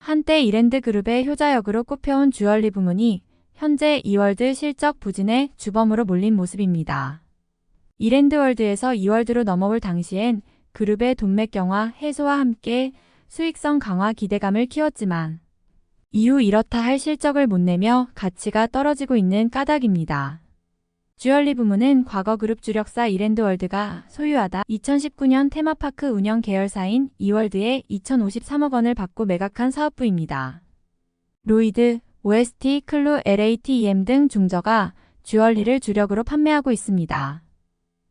한때 이랜드그룹의 효자역으로 꼽혀온 주얼리 부문이 현재 이월드 실적 부진의 주범으로 몰린 모습입니다. 이랜드월드에서 이월드로 넘어올 당시엔 그룹의 돈맥 경화 해소와 함께 수익성 강화 기대감을 키웠지만 이후 이렇다 할 실적을 못 내며 가치가 떨어지고 있는 까닭입니다. 주얼리 부문은 과거 그룹 주력사 이랜드월드가 소유하다 2019년 테마파크 운영 계열사인 이월드에 2,053억 원을 받고 매각한 사업부입니다. 로이드, OST, 클루, LATEM 등 중저가 주얼리를 주력으로 판매하고 있습니다.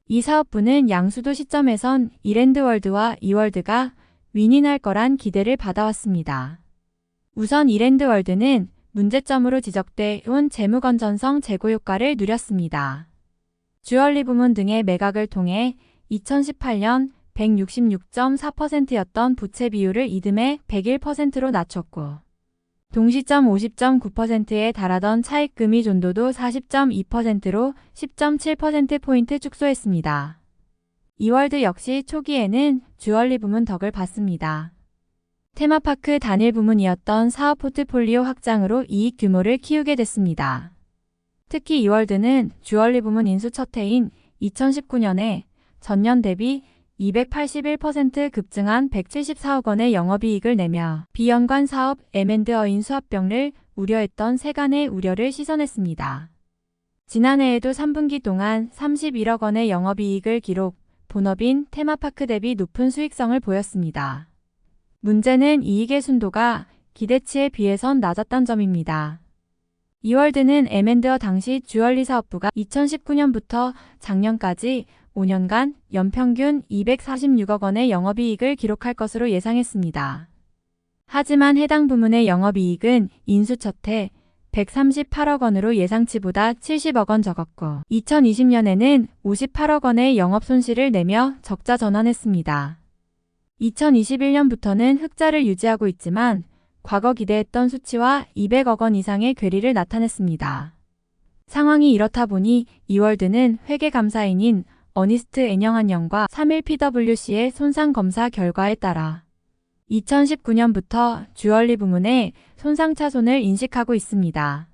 이 사업부는 양수도 시점에선 이랜드월드와 이월드가 윈윈할 거란 기대를 받아왔습니다. 우선 이랜드월드는 문제점으로 지적돼 온 재무건전성 제고 효과를 누렸습니다. 주얼리 부문 등의 매각을 통해 2018년 166.4%였던 부채 비율을 이듬해 101%로 낮췄고 동시점 50.9%에 달하던 차입금리 존도도 40.2%로 10.7%포인트 축소했습니다. 이월드 역시 초기에는 주얼리 부문 덕을 봤습니다. 테마파크 단일 부문이었던 사업 포트폴리오 확장으로 이익 규모를 키우게 됐습니다. 특히 이월드는 주얼리 부문 인수 첫 해인 2019년에 전년 대비 281% 급증한 174억 원의 영업이익을 내며 비연관 사업 M&A인 수합병을 우려했던 세간의 우려를 씻어냈습니다. 지난해에도 3분기 동안 31억 원의 영업이익을 기록, 본업인 테마파크 대비 높은 수익성을 보였습니다. 문제는 이익의 순도가 기대치에 비해선 낮았던 점입니다. 이월드는 M&A 당시 주얼리 사업부가 2019년부터 작년까지 5년간 연평균 246억 원의 영업이익을 기록할 것으로 예상했습니다. 하지만 해당 부문의 영업이익은 인수 첫 해 138억 원으로 예상치보다 70억 원 적었고 2020년에는 58억 원의 영업 손실을 내며 적자 전환했습니다. 2021년부터는 흑자를 유지하고 있지만 과거 기대했던 수치와 200억 원 이상의 괴리를 나타냈습니다. 상황이 이렇다 보니 이월드는 회계감사인인 어니스트 애녕한영과 3일 PwC의 손상검사 결과에 따라 2019년부터 주얼리 부문의 손상차손을 인식하고 있습니다.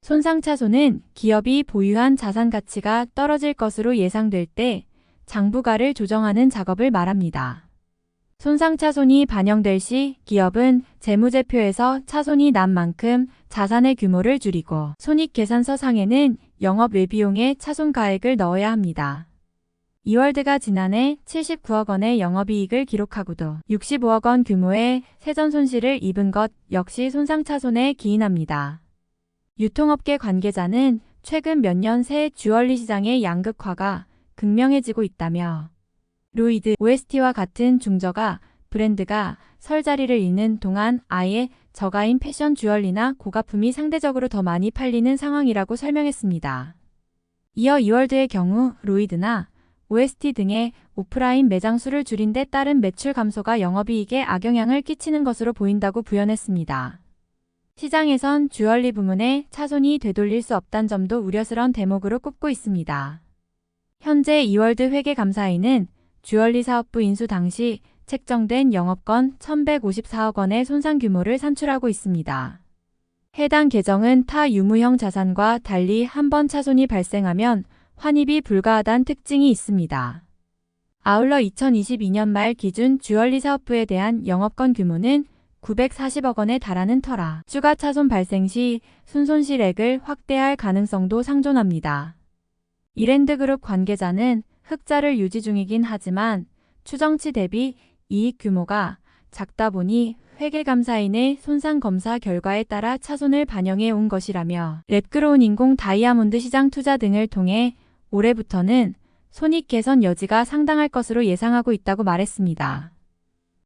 손상차손은 기업이 보유한 자산 가치가 떨어질 것으로 예상될 때 장부가를 조정하는 작업을 말합니다. 손상차손이 반영될 시 기업은 재무제표에서 차손이 난 만큼 자산의 규모를 줄이고 손익계산서 상에는 영업외비용의 차손가액을 넣어야 합니다. 이월드가 지난해 79억 원의 영업이익을 기록하고도 65억 원 규모의 세전 손실을 입은 것 역시 손상차손에 기인합니다. 유통업계 관계자는 최근 몇 년 새 주얼리 시장의 양극화가 극명해지고 있다며 로이드, OST와 같은 중저가 브랜드가 설 자리를 잇는 동안 아예 저가인 패션 주얼리나 고가품이 상대적으로 더 많이 팔리는 상황이라고 설명했습니다. 이어 이월드의 경우 로이드나 OST 등의 오프라인 매장 수를 줄인 데 따른 매출 감소가 영업이익에 악영향을 끼치는 것으로 보인다고 부연했습니다. 시장에선 주얼리 부문의 차손이 되돌릴 수 없다는 점도 우려스러운 대목으로 꼽고 있습니다. 현재 이월드 회계감사인은 주얼리 사업부 인수 당시 책정된 영업권 1,154억 원의 손상 규모를 산출하고 있습니다. 해당 계정은 타 유무형 자산과 달리 한 번 차손이 발생하면 환입이 불가하다는 특징이 있습니다. 아울러 2022년 말 기준 주얼리 사업부에 대한 영업권 규모는 940억 원에 달하는 터라 추가 차손 발생 시 순손실액을 확대할 가능성도 상존합니다. 이랜드그룹 관계자는 흑자를 유지 중이긴 하지만 추정치 대비 이익 규모가 작다 보니 회계감사인의 손상검사 결과에 따라 차손을 반영해 온 것이라며 랩그로운 인공 다이아몬드 시장 투자 등을 통해 올해부터는 손익 개선 여지가 상당할 것으로 예상하고 있다고 말했습니다.